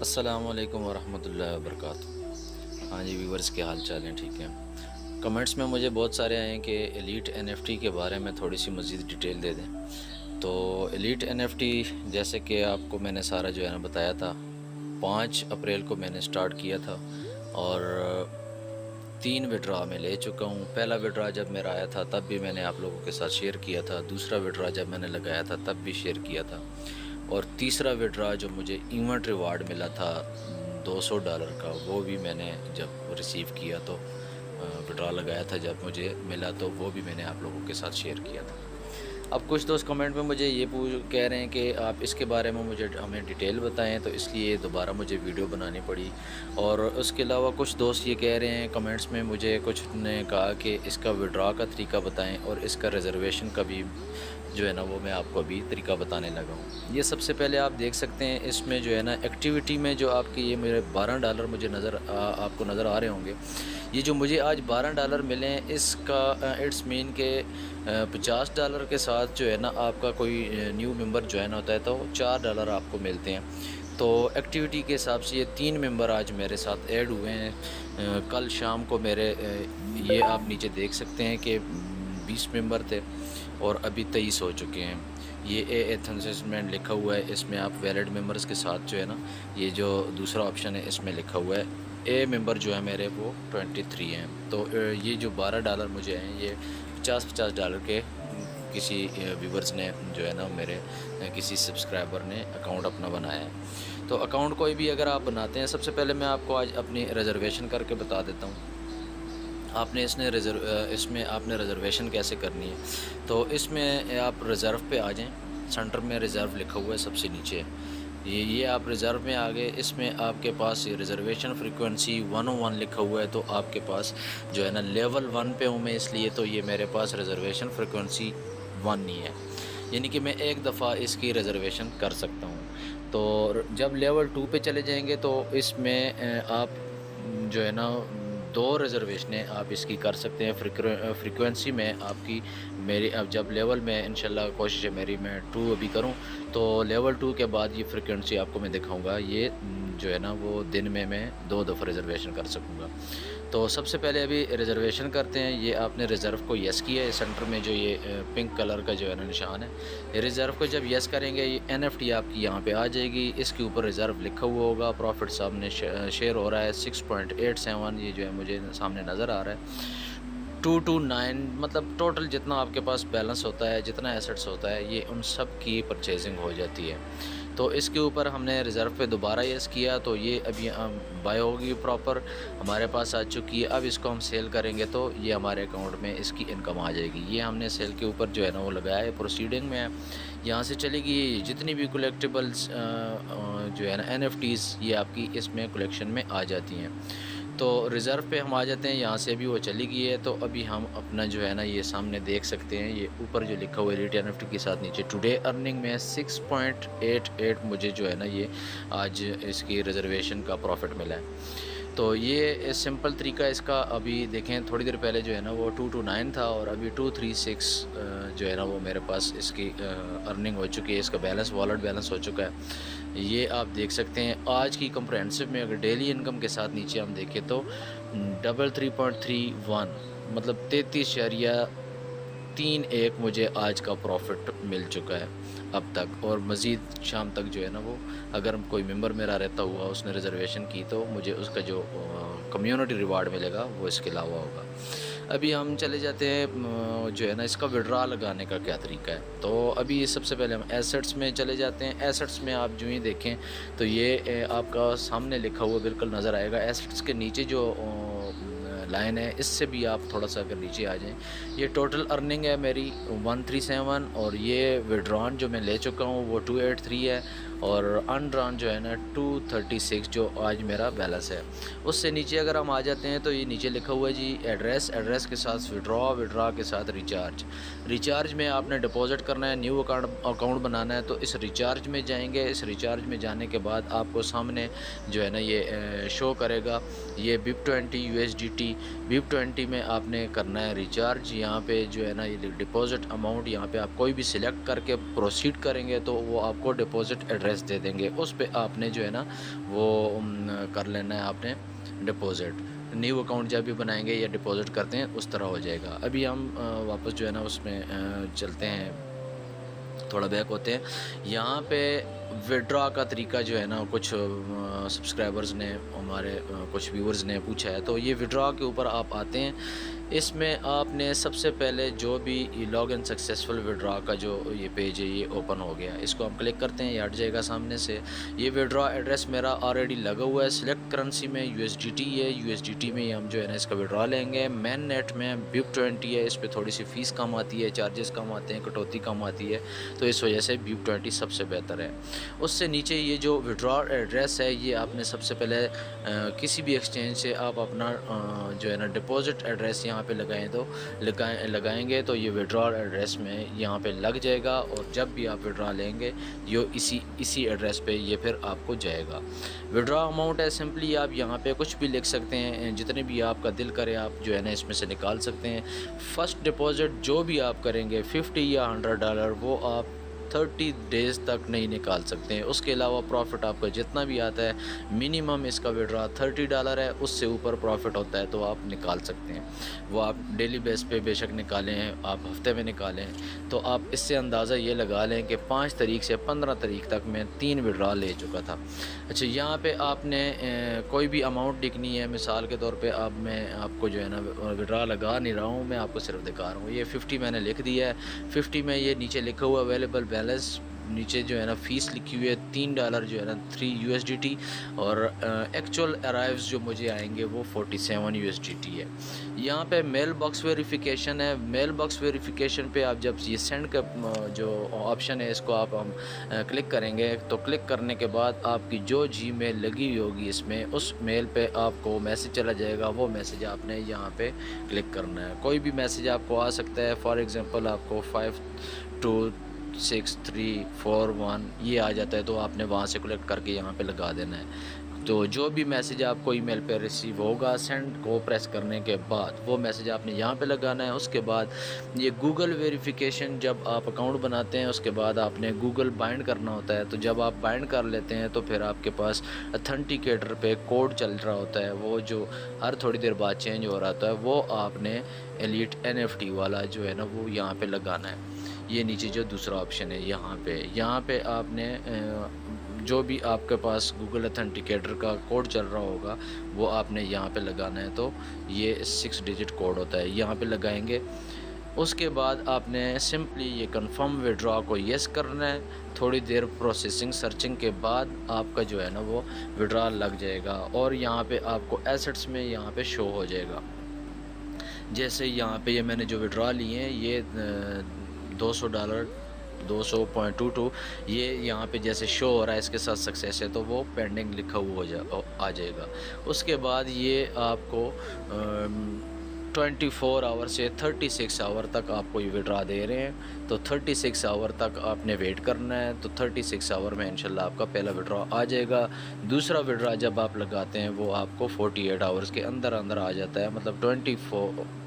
अस्सलामुअलैकुम वरहमतुल्लाहि वबरकातुहू। हाँ जी व्यूवर्स, क्या हाल चाल हैं? ठीक है। कमेंट्स में मुझे बहुत सारे आए हैं कि एलीट एनएफटी के बारे में थोड़ी सी मज़ीद डिटेल दे दें। तो एलीट एनएफटी जैसे कि आपको मैंने सारा जो है ना बताया था, 5 अप्रैल को मैंने स्टार्ट किया था और 3 विड्रा मैं ले चुका हूँ। पहला विड्रा जब मेरा आया था तब भी मैंने आप लोगों के साथ शेयर किया था, दूसरा विड्रा जब मैंने लगाया था तब भी शेयर किया था, और तीसरा विड्रा जो मुझे इवेंट रिवार्ड मिला था $200 का, वो भी मैंने जब रिसीव किया तो विड्रा लगाया था जब मुझे मिला, तो वो भी मैंने आप लोगों के साथ शेयर किया था। अब कुछ दोस्त कमेंट में मुझे ये कह रहे हैं कि आप इसके बारे में हमें डिटेल बताएं, तो इसलिए दोबारा मुझे वीडियो बनानी पड़ी। और उसके अलावा कुछ दोस्त ये कह रहे हैं कमेंट्स में, मुझे कुछ ने कहा कि इसका विड्रा का तरीका बताएं और इसका रिज़र्वेशन का भी जो है ना वो मैं आपको अभी तरीका बताने लगा हूँ। ये सबसे पहले आप देख सकते हैं इसमें जो है ना एक्टिविटी में जो आपके ये मेरे $12 मुझे आपको नज़र आ रहे होंगे। ये जो मुझे आज $12 मिले हैं, इसका इट्स मीन के $50 के साथ जो है ना आपका कोई न्यू मेंबर ज्वाइन होता है तो $4 आपको मिलते हैं। तो एक्टिविटी के हिसाब से ये 3 मेंबर आज मेरे साथ ऐड हुए हैं। कल शाम को मेरे ये आप नीचे देख सकते हैं कि 20 मेंबर थे और अभी 23 हो चुके हैं। ये एथेंसिसमेंट लिखा हुआ है, इसमें आप वैलिड मेंबर्स के साथ जो है ना, ये जो दूसरा ऑप्शन है इसमें लिखा हुआ है ए मेंबर जो है मेरे वो 23 हैं। तो ये जो $12 मुझे हैं ये $50 के किसी व्यूवर्स ने जो है ना मेरे किसी सब्सक्राइबर ने अकाउंट अपना बनाया है। तो अकाउंट कोई भी अगर आप बनाते हैं, सबसे पहले मैं आपको आज अपनी रिज़र्वेशन करके बता देता हूँ। आपने इसमें आपने रिज़र्वेशन कैसे करनी है। तो इसमें आप रिज़र्व पे आ जाएं, सेंटर में रिज़र्व लिखा हुआ है सबसे नीचे, ये आप रिज़र्व में आ गए। इसमें आपके पास रिज़र्वेशन फ्रीक्वेंसी 101 लिखा हुआ है, तो आपके पास जो है ना लेवल 1 पे हूँ मैं, इसलिए तो ये मेरे पास रिज़र्वेशन फ्रीक्वेंसी 1 ही है, यानी कि मैं एक दफ़ा इसकी रिज़र्वेशन कर सकता हूँ। तो जब लेवल 2 पे चले जाएंगे तो इसमें आप जो है ना 2 रिज़र्वेशनें आप इसकी कर सकते हैं। फ्रीक्वेंसी में आपकी मेरी अब जब लेवल में इंशाल्लाह कोशिश है मेरी मैं 2 अभी करूं, तो लेवल 2 के बाद ये फ्रीक्वेंसी आपको मैं दिखाऊंगा। ये जो है ना वो दिन में मैं 2 दफ़ा रिज़र्वेशन कर सकूंगा। तो सबसे पहले अभी रिज़र्वेशन करते हैं। ये आपने रिज़र्व को यस किया है, सेंटर में जो ये पिंक कलर का जो है ना निशान है, रिज़र्व को जब यस करेंगे ये एनएफटी आपकी यहाँ पे आ जाएगी। इसके ऊपर रिज़र्व लिखा हुआ होगा, प्रॉफिट सामने शेयर हो रहा है 6.87, ये जो है मुझे सामने नज़र आ रहा है। 229 मतलब टोटल जितना आपके पास बैलेंस होता है, जितना एसेट्स होता है, ये उन सब की परचेजिंग हो जाती है। तो इसके ऊपर हमने रिज़र्व पे दोबारा यस किया, तो ये अभी बाय होगी प्रॉपर हमारे पास आ चुकी है। अब इसको हम सेल करेंगे तो ये हमारे अकाउंट में इसकी इनकम आ जाएगी। ये हमने सेल के ऊपर जो है ना वो लगाया है, प्रोसीडिंग में है, यहाँ से चलेगी। जितनी भी कलेक्टिबल्स जो है ना एनएफटीज़ ये आपकी इसमें कलेक्शन में आ जाती हैं। तो रिज़र्व पे हम आ जाते हैं, यहाँ से भी वो चली गई है। तो अभी हम अपना जो है ना ये सामने देख सकते हैं, ये ऊपर जो लिखा हुआ है एलीट एनएफटी के साथ नीचे टुडे अर्निंग में 6.88 मुझे जो है ना ये आज इसकी रिज़र्वेशन का प्रॉफिट मिला है। तो ये सिंपल तरीका इसका। अभी देखें थोड़ी देर पहले जो है ना वो 229 था और अभी 236 जो है ना वो मेरे पास इसकी अर्निंग हो चुकी है, इसका बैलेंस वॉलेट बैलेंस हो चुका है। ये आप देख सकते हैं आज की कंप्रहेंसिव में अगर डेली इनकम के साथ नीचे हम देखें तो 3.31 मतलब 33.31 मुझे आज का प्रॉफिट मिल चुका है अब तक। और मज़ीद शाम तक जो है ना वो अगर कोई मेंबर मेरा रहता हुआ उसने रिज़र्वेशन की तो मुझे उसका जो कम्युनिटी रिवार्ड मिलेगा वो इसके अलावा होगा। अभी हम चले जाते हैं जो है ना इसका विड्रा लगाने का क्या तरीका है। तो अभी सबसे पहले हम एसेट्स में चले जाते हैं। एसेट्स में आप जो ही देखें तो ये आपका सामने लिखा हुआ बिल्कुल नज़र आएगा। एसेट्स के नीचे जो लाइन है इससे भी आप थोड़ा सा अगर नीचे आ जाएं, ये टोटल अर्निंग है मेरी 137 और ये विड्रॉन जो मैं ले चुका हूँ वो 283 है और अनड्रॉन जो है ना 236 जो आज मेरा बैलेंस है। उससे नीचे अगर हम आ जाते हैं तो ये नीचे लिखा हुआ है जी एड्रेस के साथ विड्रा के साथ रिचार्ज में आपने डिपॉजिट करना है, न्यू अकाउंट बनाना है। तो इस रिचार्ज में जाएंगे, इस रिचार्ज में जाने के बाद आपको सामने जो है ना ये शो करेगा ये BIP20 USDT। BIP20 में आपने करना है रिचार्ज। यहाँ पे जो है ना ये डिपॉजिट अमाउंट यहाँ पे आप कोई भी सिलेक्ट करके प्रोसीड करेंगे तो वो आपको डिपॉजिट एड्रेस एड्रेस दे देंगे, उस पे आपने जो है ना वो कर लेना है आपने डिपॉज़िट। न्यू अकाउंट जब भी बनाएंगे या डिपॉज़िट करते हैं उस तरह हो जाएगा। अभी हम वापस जो है ना उसमें चलते हैं, थोड़ा बैक होते हैं। यहाँ पे विड्रॉ का तरीका जो है ना कुछ सब्सक्राइबर्स ने, हमारे कुछ व्यूअर्स ने पूछा है, तो ये विड्रॉ के ऊपर आप आते हैं। इसमें आपने सबसे पहले जो भी लॉगिन सक्सेसफुल विड्रॉ का जो ये पेज है ये ओपन हो गया, इसको हम क्लिक करते हैं, ये हट जाएगा सामने से। ये विड्रॉ एड्रेस मेरा ऑलरेडी लगा हुआ है। सिलेक्ट करेंसी में USDT है, USDT में ही हम जो है ना इसका विड्रॉ लेंगे। मैन नेट में BUP20 है, इस पर थोड़ी सी फ़ीस कम आती है, चार्जेस कम आते हैं, कटौती कम आती है, तो इस वजह से BUP20 सबसे बेहतर है। उससे नीचे ये जो विड्रॉ एड्रेस है ये आपने सबसे पहले किसी भी एक्सचेंज से आप अपना जो है ना डिपॉज़िट एड्रेस यहाँ पे लगाएं, तो लगाएंगे तो ये विड्रॉल एड्रेस में यहाँ पे लग जाएगा, और जब भी आप विड्रॉ लेंगे ये इसी एड्रेस पे ये फिर आपको जाएगा। विड्रॉ अमाउंट है, सिंपली आप यहाँ पे कुछ भी लिख सकते हैं, जितने भी आपका दिल करे आप जो है ना इसमें से निकाल सकते हैं। फ़र्स्ट डिपॉज़िट जो भी आप करेंगे 50 या $100 वो आप 30 डेज़ तक नहीं निकाल सकते हैं। उसके अलावा प्रॉफिट आपका जितना भी आता है, मिनिमम इसका विड्रॉ $30 है, उससे ऊपर प्रॉफिट होता है तो आप निकाल सकते हैं। वो आप डेली बेस पे बेशक निकालें, आप हफ्ते में निकालें, तो आप इससे अंदाज़ा ये लगा लें कि 5 तारीख से 15 तारीख तक मैं 3 विड्रॉ ले चुका था। अच्छा, यहाँ पे आपने कोई भी अमाउंट लिखनी है, मिसाल के तौर पे अब मैं आपको जो है ना विड्रॉ लगा नहीं रहा हूँ, मैं आपको सिर्फ दिखा रहा हूँ। ये 50 मैंने लिख दिया है। 50 में ये नीचे लिखा हुआ अवेलेबल बैलेंस, नीचे जो है ना फ़ीस लिखी हुई है $3 जो है ना 3 USDT, और एक्चुअल अराइव्स जो मुझे आएंगे वो 47 USDT है। यहाँ पे मेल बॉक्स वेरिफिकेशन है। मेल बॉक्स वेरिफिकेशन पे आप जब ये सेंड का जो ऑप्शन है इसको आप हम क्लिक करेंगे, तो क्लिक करने के बाद आपकी जो Gmail लगी हुई होगी इसमें, उस मेल पे आपको मैसेज चला जाएगा। वो मैसेज आपने यहाँ पे क्लिक करना है। कोई भी मैसेज आपको आ सकता है, फॉर एग्ज़ाम्पल आपको 526341 ये आ जाता है, तो आपने वहाँ से कलेक्ट करके यहाँ पे लगा देना है। तो जो भी मैसेज आपको ईमेल पे रिसीव होगा, सेंड को प्रेस करने के बाद वो मैसेज आपने यहाँ पे लगाना है। उसके बाद ये गूगल वेरिफिकेशन, जब आप अकाउंट बनाते हैं उसके बाद आपने गूगल बाइंड करना होता है, तो जब आप बाइंड कर लेते हैं तो फिर आपके पास अथेंटिकेटर पे कोड चल रहा होता है, वो जो हर थोड़ी देर बाद चेंज हो रहा है, वो आपने एलीट NFT वाला जो है ना वो यहाँ पे लगाना है। ये नीचे जो दूसरा ऑप्शन है यहाँ पे आपने जो भी आपके पास गूगल अथेंटिकेटर का कोड चल रहा होगा वो आपने यहाँ पे लगाना है। तो ये 6 डिजिट कोड होता है, यहाँ पे लगाएंगे। उसके बाद आपने सिंपली ये कंफर्म विड्रॉ को येस करना है। थोड़ी देर प्रोसेसिंग सर्चिंग के बाद आपका जो है ना वो विड्रॉ लग जाएगा, और यहाँ पे आपको एसेट्स में यहाँ पे शो हो जाएगा। जैसे यहाँ पे ये मैंने जो विड्रॉ लिए हैं ये $200 200.22 ये यहाँ पे जैसे शो हो रहा है, इसके साथ सक्सेस है तो वो पेंडिंग लिखा हुआ आ जाएगा। उसके बाद ये आपको 24 आवर से 36 आवर तक आपको ये विड्रॉ दे रहे हैं, तो 36 आवर तक आपने वेट करना है। तो 36 आवर में इंशाल्लाह आपका पहला विड्रॉ आ जाएगा। दूसरा विड्रॉ जब आप लगाते हैं वो आपको 48 आवर्स के अंदर अंदर आ जाता है, मतलब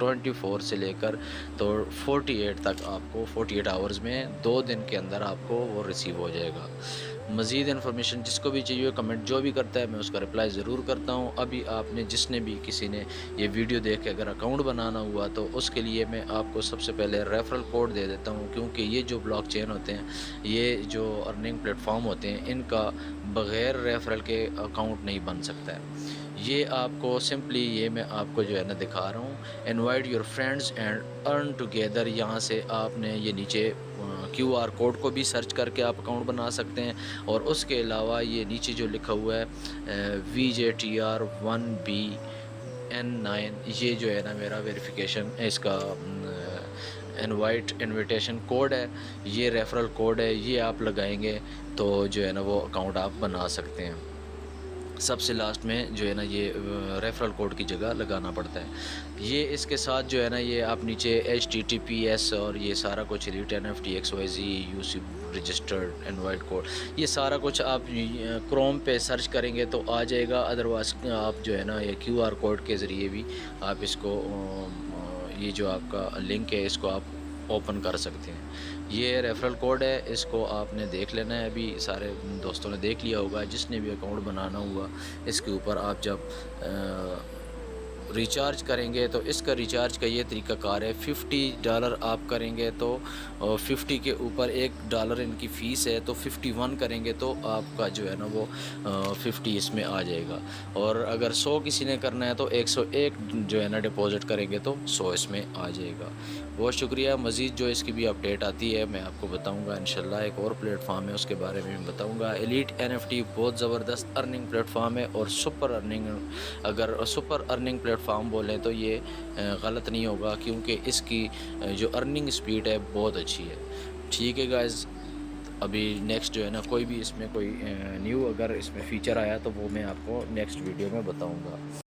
24 से लेकर तो 48 तक आपको 48 आवर्स में 2 दिन के अंदर आपको वो रिसीव हो जाएगा। मज़ीद इन्फॉर्मेशन जिसको भी चाहिए कमेंट जो भी करता है मैं उसका रिप्लाई ज़रूर करता हूँ। अभी आपने जिसने भी किसी ने ये वीडियो देख के अगर अकाउंट बनाना हुआ तो उसके लिए मैं आपको सबसे पहले रेफरल कोड दे देता हूँ, क्योंकि ये जो ब्लॉकचेन होते हैं, ये जो अर्निंग प्लेटफॉर्म होते हैं, इनका बग़ैर रेफरल के अकाउंट नहीं बन सकता है। ये आपको सिंपली ये मैं आपको जो है ना दिखा रहा हूँ, invite your friends and earn together. यहाँ से आपने ये नीचे QR कोड को भी सर्च करके आप अकाउंट बना सकते हैं, और उसके अलावा ये नीचे जो लिखा हुआ है VJTR1BN9 ये जो है ना मेरा वेरिफिकेशन इसका इनविटेशन कोड है, ये रेफरल कोड है, ये आप लगाएंगे तो जो है ना वो अकाउंट आप बना सकते हैं। सबसे लास्ट में जो है ना ये रेफरल कोड की जगह लगाना पड़ता है। ये इसके साथ जो है ना ये आप नीचे HTTPS और ये सारा कुछ elite NFT XYZ UC registered invite code, ये सारा कुछ आप क्रोम पे सर्च करेंगे तो आ जाएगा। अदरवाइज़ आप जो है ना ये QR कोड के ज़रिए भी आप इसको ये जो आपका लिंक है इसको आप ओपन कर सकते हैं। ये रेफ़रल कोड है, इसको आपने देख लेना है। अभी सारे दोस्तों ने देख लिया होगा। जिसने भी अकाउंट बनाना हुआ, इसके ऊपर आप जब रिचार्ज करेंगे तो इसका रिचार्ज का ये तरीक़ाकार है। $50 आप करेंगे तो 50 के ऊपर $1 इनकी फ़ीस है, तो 51 करेंगे तो आपका जो है ना वो 50 इसमें आ जाएगा। और अगर 100 किसी ने करना है तो 101 जो है ना डिपॉज़िट करेंगे तो 100 इसमें आ जाएगा। बहुत शुक्रिया। मज़ीद जो इसकी भी अपडेट आती है मैं आपको बताऊँगा इंशाल्लाह। एक और प्लेटफ़ॉर्म है उसके बारे में भी बताऊँगा। एलीट एनएफटी बहुत ज़बरदस्त अर्निंग प्लेटफ़ॉर्म है और सुपर अर्निंग, अगर सुपर अर्निंग प्लेटफ़ॉर्म बोलें तो ये गलत नहीं होगा, क्योंकि इसकी जो अर्निंग स्पीड है बहुत अच्छी है। ठीक है गाइज़, अभी नेक्स्ट जो है ना कोई भी इसमें कोई न्यू अगर इसमें फ़ीचर आया तो वो मैं आपको नेक्स्ट वीडियो में बताऊँगा।